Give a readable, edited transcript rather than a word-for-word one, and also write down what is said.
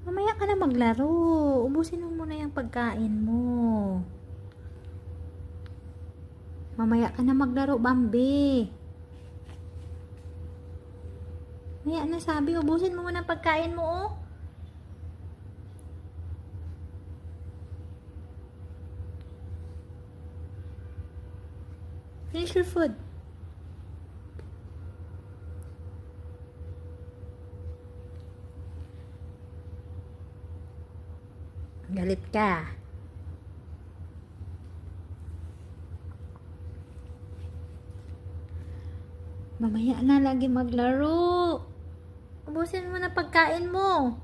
Mamaya ka na maglaro. Ubusin mo muna yung pagkain mo. Mamaya ka na maglaro, Bambi. Mamaya na sabi, ubusin mo muna ang pagkain mo, oh. Finish your food. Galit ka. Mamaya na lagi maglaro. Ubusin mo na pagkain mo.